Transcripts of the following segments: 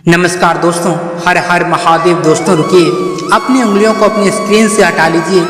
नमस्कार दोस्तों, हर हर महादेव। दोस्तों रुकिए, अपनी उंगलियों को अपनी स्क्रीन से हटा लीजिए।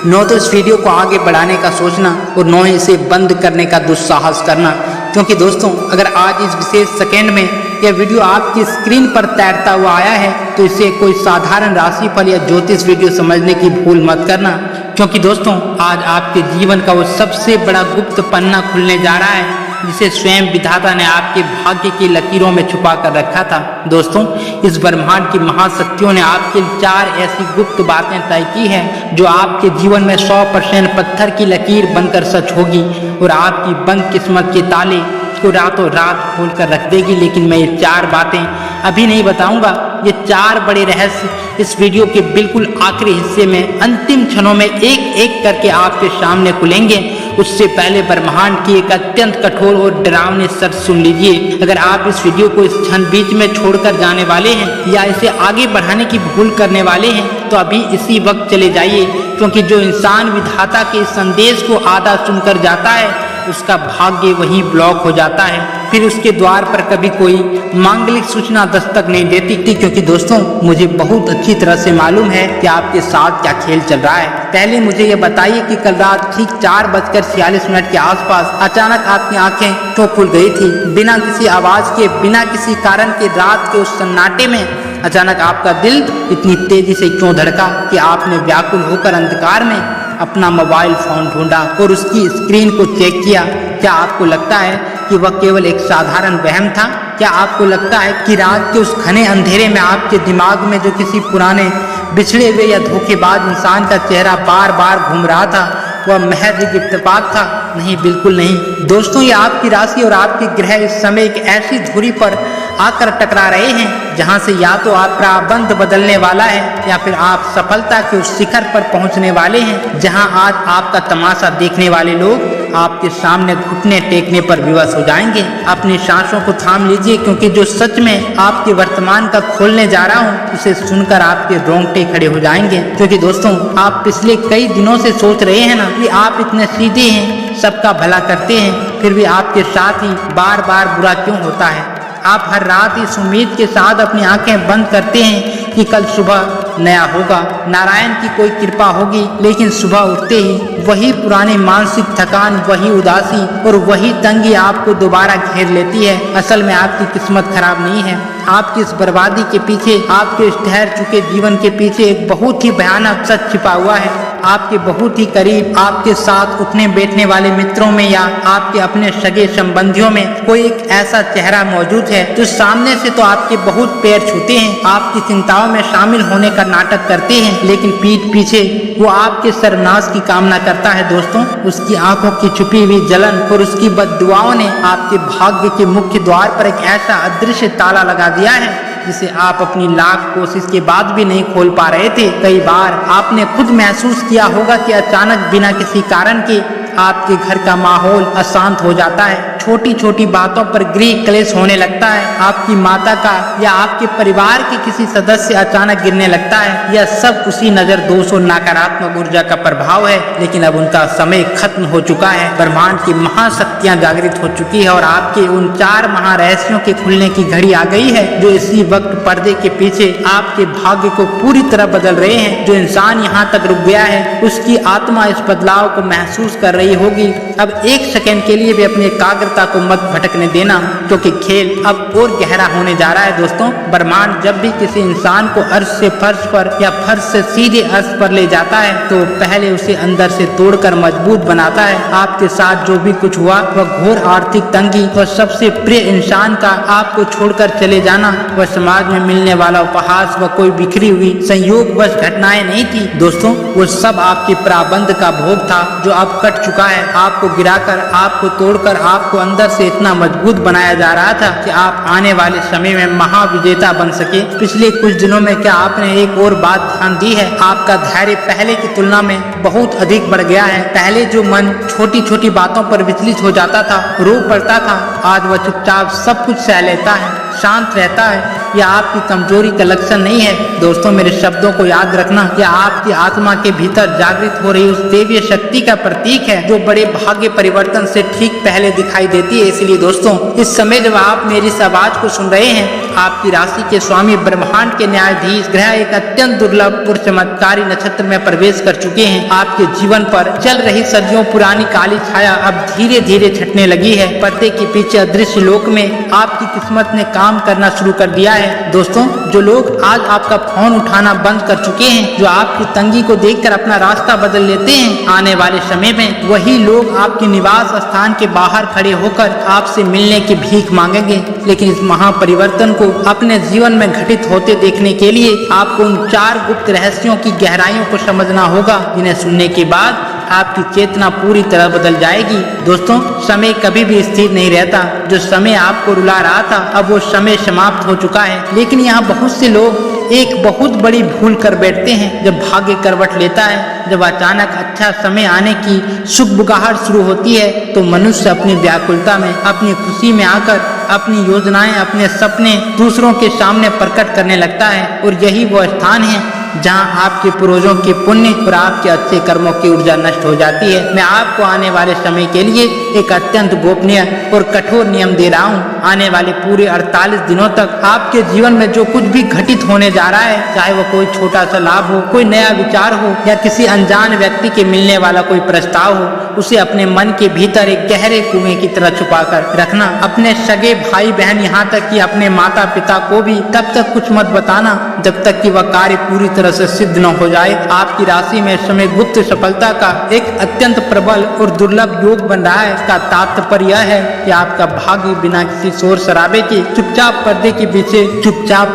न तो इस वीडियो को आगे बढ़ाने का सोचना और न ही इसे बंद करने का दुस्साहस करना, क्योंकि दोस्तों अगर आज इस विशेष सेकेंड में यह वीडियो आपकी स्क्रीन पर तैरता हुआ आया है तो इसे कोई साधारण राशिफल या ज्योतिष वीडियो समझने की भूल मत करना, क्योंकि दोस्तों आज आपके जीवन का वो सबसे बड़ा गुप्त पन्ना खुलने जा रहा है जिसे स्वयं विधाता ने आपके भाग्य की लकीरों में छुपा कर रखा था। दोस्तों इस ब्रह्मांड की महाशक्तियों ने आपके 4 ऐसी गुप्त बातें तय की हैं जो आपके जीवन में 100% पत्थर की लकीर बनकर सच होगी और आपकी बंद किस्मत के ताले को रातों रात खोल कर रख देगी। लेकिन मैं ये 4 बातें अभी नहीं बताऊंगा। ये 4 बड़े रहस्य इस वीडियो के बिल्कुल आखिरी हिस्से में अंतिम क्षणों में एक एक करके आपके सामने खुलेंगे। उससे पहले ब्रह्मांड की एक अत्यंत कठोर और डरावनी शर्त सुन लीजिए। अगर आप इस वीडियो को इस क्षण बीच में छोड़कर जाने वाले हैं या इसे आगे बढ़ाने की भूल करने वाले हैं तो अभी इसी वक्त चले जाइए, क्योंकि जो इंसान विधाता के इस संदेश को आधा सुनकर जाता है उसका भाग्य वहीं ब्लॉक हो जाता है। फिर उसके द्वार पर कभी कोई मांगलिक सूचना दस्तक नहीं देती, क्योंकि दोस्तों मुझे बहुत अच्छी तरह से मालूम है कि आपके साथ क्या खेल चल रहा है। पहले मुझे ये बताइए कि कल रात ठीक 4:46 के आसपास अचानक आपकी आंखें क्यों खुल गई थी? बिना किसी आवाज के, बिना किसी कारण के रात के उस सन्नाटे में अचानक आपका दिल इतनी तेजी से क्यों धड़का कि आपने व्याकुल होकर अंधकार में अपना मोबाइल फोन ढूंढा और उसकी स्क्रीन को चेक किया? क्या आपको लगता है कि वह केवल एक साधारण वहम था? क्या आपको लगता है कि रात के उस घने अंधेरे में आपके दिमाग में जो किसी पुराने बिछड़े हुए या धोखेबाज इंसान का चेहरा बार बार घूम रहा था वह महज एक इत्तेफाक था? नहीं, बिल्कुल नहीं। दोस्तों ये आपकी राशि और आपके ग्रह इस समय एक ऐसी धुरी पर आकर टकरा रहे हैं जहां से या तो आपका बंध बदलने वाला है या फिर आप सफलता के उस शिखर पर पहुंचने वाले हैं जहां आज आपका तमाशा देखने वाले लोग आपके सामने घुटने टेकने पर विवश हो जाएंगे। अपनी सांसों को थाम लीजिए, क्योंकि जो सच में आपके वर्तमान का खोलने जा रहा हूं उसे सुनकर आपके रोंगटे खड़े हो जाएंगे। क्योंकि दोस्तों आप पिछले कई दिनों से सोच रहे हैं ना कि आप इतने सीधे हैं, सबका भला करते हैं, फिर भी आपके साथ ही बार बार बुरा क्यों होता है? आप हर रात इस उम्मीद के साथ अपनी आंखें बंद करते हैं कि कल सुबह नया होगा, नारायण की कोई कृपा होगी, लेकिन सुबह उठते ही वही पुरानी मानसिक थकान, वही उदासी और वही तंगी आपको दोबारा घेर लेती है। असल में आपकी किस्मत खराब नहीं है। आपकी इस बर्बादी के पीछे, आपके इस ठहर चुके जीवन के पीछे एक बहुत ही भयानक सच छिपा हुआ है। आपके बहुत ही करीब, आपके साथ उठने बैठने वाले मित्रों में या आपके अपने सगे संबंधियों में कोई एक ऐसा चेहरा मौजूद है जो सामने से तो आपके बहुत पैर छूते हैं, आपकी चिंताओं में शामिल होने का नाटक करते हैं, लेकिन पीठ पीछे वो आपके सर्वनाश की कामना करता है। दोस्तों उसकी आंखों की छुपी हुई जलन और उसकी बद्दुआओं ने आपके भाग्य के मुख्य द्वार पर एक ऐसा अदृश्य ताला लगा दिया है जिसे आप अपनी लाख कोशिश के बाद भी नहीं खोल पा रहे थे। कई बार आपने खुद महसूस किया होगा कि अचानक बिना किसी कारण के आपके घर का माहौल अशांत हो जाता है, छोटी छोटी बातों पर गृह क्लेश होने लगता है, आपकी माता का या आपके परिवार के किसी सदस्य अचानक गिरने लगता है। यह सब उसी नजर दोष और नकारात्मक ऊर्जा का प्रभाव है, लेकिन अब उनका समय खत्म हो चुका है। ब्रह्मांड की महाशक्तियां जागृत हो चुकी है और आपके उन 4 महारहस्यों के खुलने की घड़ी आ गई है जो इसी वक्त पर्दे के पीछे आपके भाग्य को पूरी तरह बदल रहे हैं। जो इंसान यहाँ तक रुक गया है उसकी आत्मा इस बदलाव को महसूस कर रही होगी। अब एक सेकंड के लिए भी अपनी एकाग्रता को मत भटकने देना, क्योंकि खेल अब और गहरा होने जा रहा है। दोस्तों ब्रह्मांड जब भी किसी इंसान को अर्श से फर्श पर या फर्श से सीधे अर्श पर ले जाता है तो पहले उसे अंदर से तोड़कर मजबूत बनाता है। आपके साथ जो भी कुछ हुआ वह घोर आर्थिक तंगी और सबसे प्रिय इंसान का आपको छोड़कर चले जाना, वह समाज में मिलने वाला उपहास, वह कोई बिखरी हुई संयोगवश घटनाएं नहीं थी। दोस्तों वो सब आपके प्राबंध का भोग था जो अब कट चुका है। आपको गिराकर, आपको तोड़कर, आपको अंदर से इतना मजबूत बनाया जा रहा था कि आप आने वाले समय में महाविजेता बन सके। पिछले कुछ दिनों में क्या आपने एक और बात ध्यान दी है? आपका धैर्य पहले की तुलना में बहुत अधिक बढ़ गया है। पहले जो मन छोटी छोटी बातों पर विचलित हो जाता था, रो पड़ता था, आज वह चुपचाप सब कुछ सह लेता है, शांत रहता है। यह आपकी कमजोरी का लक्षण नहीं है। दोस्तों मेरे शब्दों को याद रखना, यह आपकी आत्मा के भीतर जागृत हो रही उस दैवीय शक्ति का प्रतीक है जो बड़े भाग्य परिवर्तन से ठीक पहले दिखाई देती है। इसलिए दोस्तों इस समय जब आप मेरी इस आवाज को सुन रहे हैं आपकी राशि के स्वामी ब्रह्मांड के न्यायाधीश ग्रह एक अत्यंत दुर्लभ और चमत्कारी नक्षत्र में प्रवेश कर चुके हैं। आपके जीवन पर चल रही सदियों पुरानी काली छाया अब धीरे धीरे छटने लगी है। पर्दे के पीछे अदृश्य लोक में आपकी किस्मत ने काम करना शुरू कर दिया है। दोस्तों, जो लोग आज आपका फोन उठाना बंद कर चुके हैं, जो आपकी तंगी को देखकर अपना रास्ता बदल लेते हैं, आने वाले समय में वही लोग आपके निवास स्थान के बाहर खड़े होकर आपसे मिलने की भीख मांगेंगे। लेकिन इस महापरिवर्तन को अपने जीवन में घटित होते देखने के लिए आपको उन 4 गुप्त रहस्यों की गहराइयों को समझना होगा, जिन्हें सुनने के बाद आपकी चेतना पूरी तरह बदल जाएगी। दोस्तों, समय कभी भी स्थिर नहीं रहता। जो समय आपको रुला रहा था, अब वो समय समाप्त हो चुका है। लेकिन यहाँ बहुत से लोग एक बहुत बड़ी भूल कर बैठते हैं। जब भाग्य करवट लेता है, जब अचानक अच्छा समय आने की सुगबुगाहट शुरू होती है, तो मनुष्य अपनी व्याकुलता में, अपनी खुशी में आकर अपनी योजनाएं, अपने सपने दूसरों के सामने प्रकट करने लगता है। और यही वो स्थान है जहां आपके पूर्वजों के पुण्य और आपके अच्छे कर्मों की ऊर्जा नष्ट हो जाती है। मैं आपको आने वाले समय के लिए एक अत्यंत गोपनीय और कठोर नियम दे रहा हूं। आने वाले पूरे 48 दिनों तक आपके जीवन में जो कुछ भी घटित होने जा रहा है, चाहे वो कोई छोटा सा लाभ हो, कोई नया विचार हो, या किसी अनजान व्यक्ति के मिलने वाला कोई प्रस्ताव हो, उसे अपने मन के भीतर एक गहरे कुएं की तरह छुपा कर रखना। अपने सगे भाई बहन, यहाँ तक कि अपने माता पिता को भी तब तक कुछ मत बताना जब तक कि वह कार्य पूरी तरह से सिद्ध न हो जाए। आपकी राशि में इस समय गुप्त सफलता का एक अत्यंत प्रबल और दुर्लभ योग बन रहा है। इसका तात्पर्य यह है कि आपका भाग्य बिना किसी शोर शराबे के चुपचाप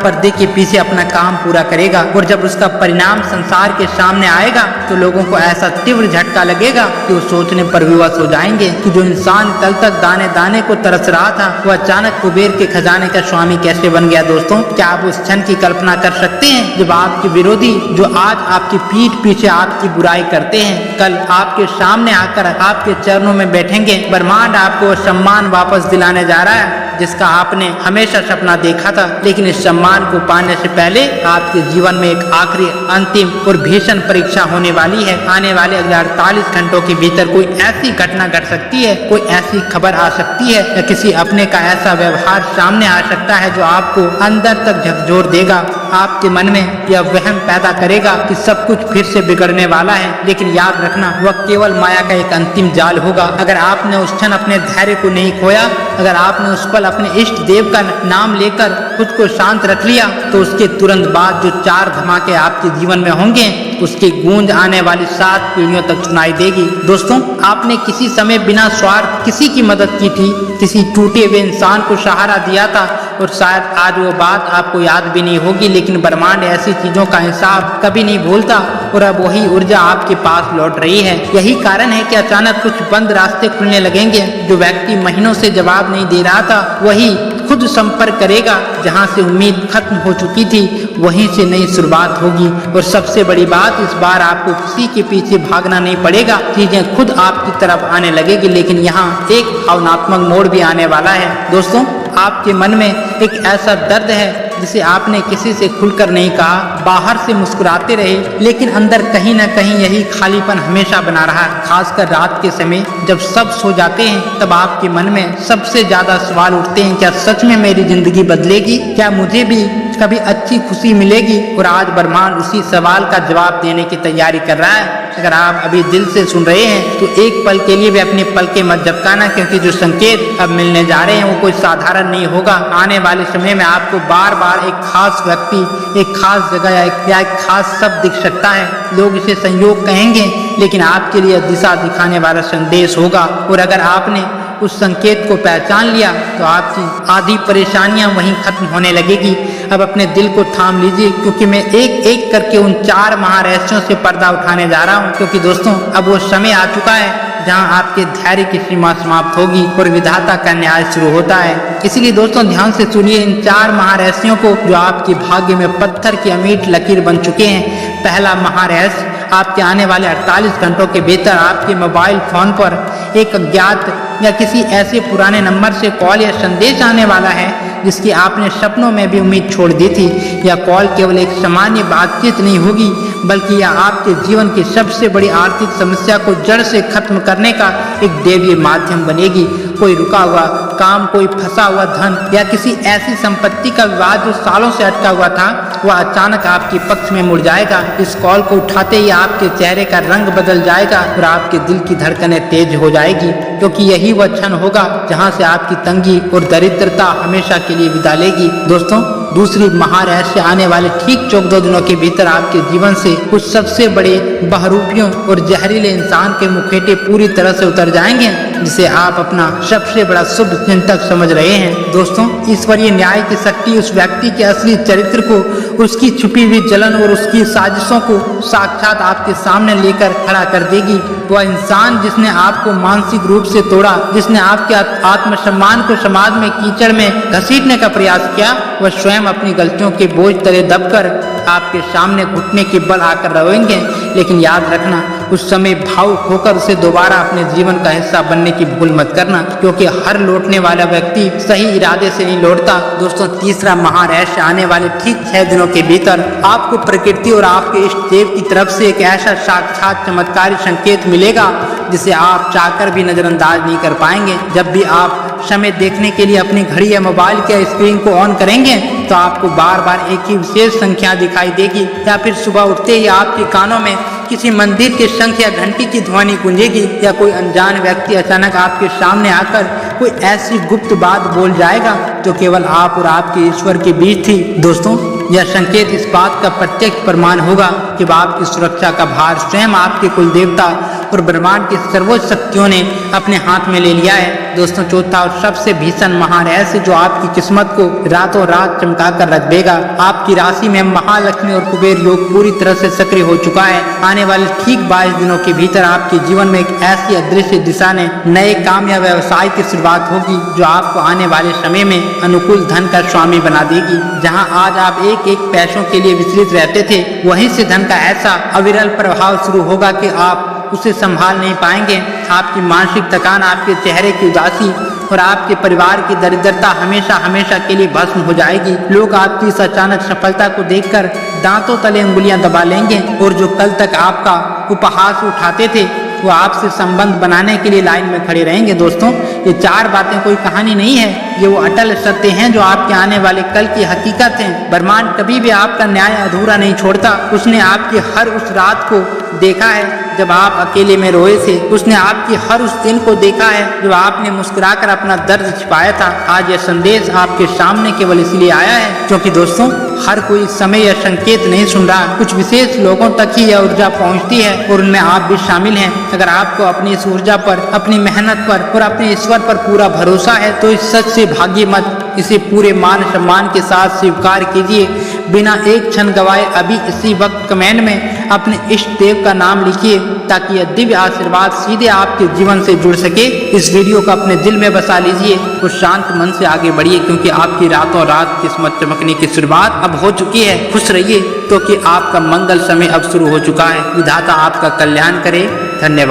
पर्दे के पीछे अपना काम पूरा करेगा। और जब उसका परिणाम संसार के सामने आएगा, तो लोगों को ऐसा तीव्र झटका लगेगा कि वो सोचने पर विवश हो जाएंगे कि जो इंसान कल तक दाने दाने को तरस रहा था, वो अचानक कुबेर के खजाने का स्वामी कैसे बन गया। दोस्तों, क्या आप उस क्षण की कल्पना कर सकते हैं जब आपके विरोधी, जो आज आपकी पीठ पीछे आपकी बुराई करते हैं, कल आपके सामने आकर आपके चरणों में बैठेंगे। ब्रह्मांड आपको सम्मान वापस दिलाने जा रहा है जिसका आपने हमेशा सपना देखा था। लेकिन इस सम्मान को पाने से पहले आपके जीवन में एक आखिरी, अंतिम और भीषण परीक्षा होने वाली है। आने वाले अगले 48 घंटों के भीतर कोई ऐसी घटना घट सकती है, कोई ऐसी खबर आ सकती है, या किसी अपने का ऐसा व्यवहार सामने आ सकता है जो आपको अंदर तक झकझोर देगा। आपके मन में यह वहम पैदा करेगा कि सब कुछ फिर से बिगड़ने वाला है। लेकिन याद रखना, वह केवल माया का एक अंतिम जाल होगा। अगर आपने उस क्षण अपने धैर्य को नहीं खोया, अगर आपने उस पल अपने इष्ट देव का नाम लेकर खुद को शांत रख लिया, तो उसके तुरंत बाद जो 4 धमाके आपके जीवन में होंगे, उसकी गूंज आने वाली 7 पीढ़ियों तक सुनाई देगी। दोस्तों, आपने किसी समय बिना स्वार्थ किसी की मदद की थी, किसी टूटे हुए इंसान को सहारा दिया था, और शायद आज वो बात आपको याद भी नहीं होगी। लेकिन ब्रह्मांड ऐसी चीजों का हिसाब कभी नहीं भूलता, और अब वही ऊर्जा आपके पास लौट रही है। यही कारण है कि अचानक कुछ बंद रास्ते खुलने लगेंगे। जो व्यक्ति महीनों से जवाब नहीं दे रहा था, वही खुद संपर्क करेगा। जहां से उम्मीद खत्म हो चुकी थी, वहीं से नई शुरुआत होगी। और सबसे बड़ी बात, इस बार आपको किसी के पीछे भागना नहीं पड़ेगा, चीजें खुद आपकी तरफ आने लगेगी। लेकिन यहाँ एक भावनात्मक मोड़ भी आने वाला है। दोस्तों, आपके मन में एक ऐसा दर्द है जिसे आपने किसी से खुलकर नहीं कहा। बाहर से मुस्कुराते रहे, लेकिन अंदर कहीं ना कहीं यही खालीपन हमेशा बना रहा है। खासकर रात के समय जब सब सो जाते हैं, तब आपके मन में सबसे ज्यादा सवाल उठते हैं, क्या सच में मेरी जिंदगी बदलेगी? क्या मुझे भी कभी अच्छी खुशी मिलेगी? और आज ब्रह्मांड उसी सवाल का जवाब देने की तैयारी कर रहा है। अगर आप अभी दिल से सुन रहे हैं, तो एक पल के लिए भी अपनी पलकें मत झपकाना, क्योंकि जो संकेत अब मिलने जा रहे हैं वो कोई साधारण नहीं होगा। आने वाले समय में आपको बार बार एक खास व्यक्ति, एक खास जगह या एक खास शब्द दिख सकता है। लोग इसे संयोग कहेंगे, लेकिन आपके लिए दिशा दिखाने वाला संदेश होगा। और अगर आपने उस संकेत को पहचान लिया, तो आपकी आधी परेशानियां वहीं खत्म होने लगेगी। अब अपने दिल को थाम लीजिए, क्योंकि मैं एक एक करके उन 4 महारहस्यों से पर्दा उठाने जा रहा हूँ। क्योंकि दोस्तों, अब वो समय आ चुका है जहां आपके धैर्य की सीमा समाप्त होगी और विधाता का न्याय शुरू होता है। इसलिए दोस्तों, ध्यान से सुनिए इन 4 महारहस्यों को, जो आपके भाग्य में पत्थर की अमीट लकीर बन चुके हैं। पहला महारहस्य, आपके आने वाले 48 घंटों के भीतर आपके मोबाइल फोन पर एक अज्ञात या किसी ऐसे पुराने नंबर से कॉल या संदेश आने वाला है जिसकी आपने सपनों में भी उम्मीद छोड़ दी थी। यह कॉल केवल एक सामान्य बातचीत नहीं होगी, बल्कि यह आपके जीवन की सबसे बड़ी आर्थिक समस्या को जड़ से खत्म करने का एक दैवीय माध्यम बनेगी। कोई रुका हुआ काम, कोई फंसा हुआ धन या किसी ऐसी संपत्ति का विवाद जो सालों से अटका हुआ था, वह अचानक आपके पक्ष में मुड़ जाएगा। इस कॉल को उठाते ही आपके चेहरे का रंग बदल जाएगा और आपके दिल की धड़कनें तेज हो जाएगी, क्योंकि यही वह क्षण होगा जहां से आपकी तंगी और दरिद्रता हमेशा के लिए विदा लेगी। दोस्तों, दूसरी महारहस्य आने वाले ठीक 14 दिनों के भीतर आपके जीवन से कुछ सबसे बड़े बहरूपियों और जहरीले इंसान के मुखेटे पूरी तरह से उतर जाएंगे, जिसे आप अपना सबसे बड़ा शुभ चिंतक समझ रहे हैं। दोस्तों, ईश्वरीय न्याय की शक्ति उस व्यक्ति के असली चरित्र को, उसकी छुपी हुई जलन और उसकी साजिशों को साक्षात आपके सामने लेकर खड़ा कर देगी। वह इंसान जिसने आपको मानसिक रूप से तोड़ा, जिसने आपके आत्मसम्मान को समाज में कीचड़ में घसीटने का प्रयास किया, वह स्वयं अपनी गलतियों के बोझ तले दबकर आपके सामने घुटने के बल आकर रोएंगे। लेकिन याद रखना, उस समय भावुक होकर उसे दोबारा अपने जीवन का हिस्सा बनने की भूल मत करना, क्योंकि हर लौटने वाला व्यक्ति सही इरादे से नहीं लौटता। दोस्तों, तीसरा महारहस्य आने वाले ठीक 6 दिनों के भीतर आपको प्रकृति और आपके इष्ट देव की तरफ से एक ऐसा साक्षात चमत्कारी संकेत मिलेगा जिसे आप चाहकर भी नजरअंदाज नहीं कर पाएंगे। जब भी आप समय देखने के लिए अपनी घड़ी या मोबाइल के स्क्रीन को ऑन करेंगे तो आपको बार बार एक ही विशेष संख्या दिखाई देगी, या फिर सुबह उठते ही आपके कानों में किसी मंदिर के शंख या घंटी की ध्वनि गूंजेगी, या कोई अनजान व्यक्ति अचानक आपके सामने आकर कोई ऐसी गुप्त बात बोल जाएगा जो केवल आप और आपके ईश्वर के बीच थी। दोस्तों, यह संकेत इस बात का प्रत्यक्ष प्रमाण होगा कि आपकी सुरक्षा का भार स्वयं आपके कुल देवता और ब्रह्मांड की सर्वोच्च शक्तियों ने अपने हाथ में ले लिया है। दोस्तों, चौथा और सबसे भीषण महारहस्य जो आपकी किस्मत को रातों रात चमका कर रख देगा, आपकी राशि में महालक्ष्मी और कुबेर योग पूरी तरह से सक्रिय हो चुका है। आने वाले ठीक 22 दिनों के भीतर आपके जीवन में एक ऐसी अदृश्य दिशा ने नए काम या व्यवसाय की शुरुआत होगी जो आपको आने वाले समय में अनुकूल धन का स्वामी बना देगी। जहां आज आप एक पैसों के लिए विचलित रहते थे, वहीं से धन का ऐसा अविरल प्रभाव शुरू होगा कि आप उसे संभाल नहीं पाएंगे। आपकी मानसिक थकान, आपके चेहरे की उदासी और आपके परिवार की दरिद्रता हमेशा हमेशा के लिए भस्म हो जाएगी। लोग आपकी इस अचानक सफलता को देखकर दांतों तले उंगलियां दबा लेंगे, और जो कल तक आपका उपहास उठाते थे वो आपसे संबंध बनाने के लिए लाइन में खड़े रहेंगे। दोस्तों, ये 4 बातें कोई कहानी नहीं है, ये वो अटल सत्य हैं जो आपके आने वाले कल की हकीकत हैं। ब्रह्मांड कभी भी आपका न्याय अधूरा नहीं छोड़ता। उसने आपकी हर उस रात को देखा है जब आप अकेले में रोए थे, उसने आपकी हर उस दिन को देखा है जब आपने मुस्कुराकर अपना दर्द छिपाया था। आज यह संदेश आपके सामने केवल इसलिए आया है क्योंकि दोस्तों, हर कोई समय या संकेत नहीं सुन रहा, कुछ विशेष लोगों तक ही यह ऊर्जा पहुंचती है और उनमें आप भी शामिल हैं। अगर आपको अपनी इस ऊर्जा पर, अपनी मेहनत पर और अपने ईश्वर पर पूरा भरोसा है तो इस सच से भागिए मत, इसे पूरे मान सम्मान के साथ स्वीकार कीजिए। बिना एक क्षण गवाए अभी इसी वक्त कमेंट में अपने इष्ट देव का नाम लिखिए ताकि यह दिव्य आशीर्वाद सीधे आपके जीवन से जुड़ सके। इस वीडियो को अपने दिल में बसा लीजिए और शांत मन से आगे बढ़िए, क्योंकि आपकी रातों रात किस्मत चमकने की शुरुआत अब हो चुकी है। खुश रहिए क्योंकि आपका मंगल समय अब शुरू हो चुका है। विधाता आपका कल्याण करे। धन्यवाद।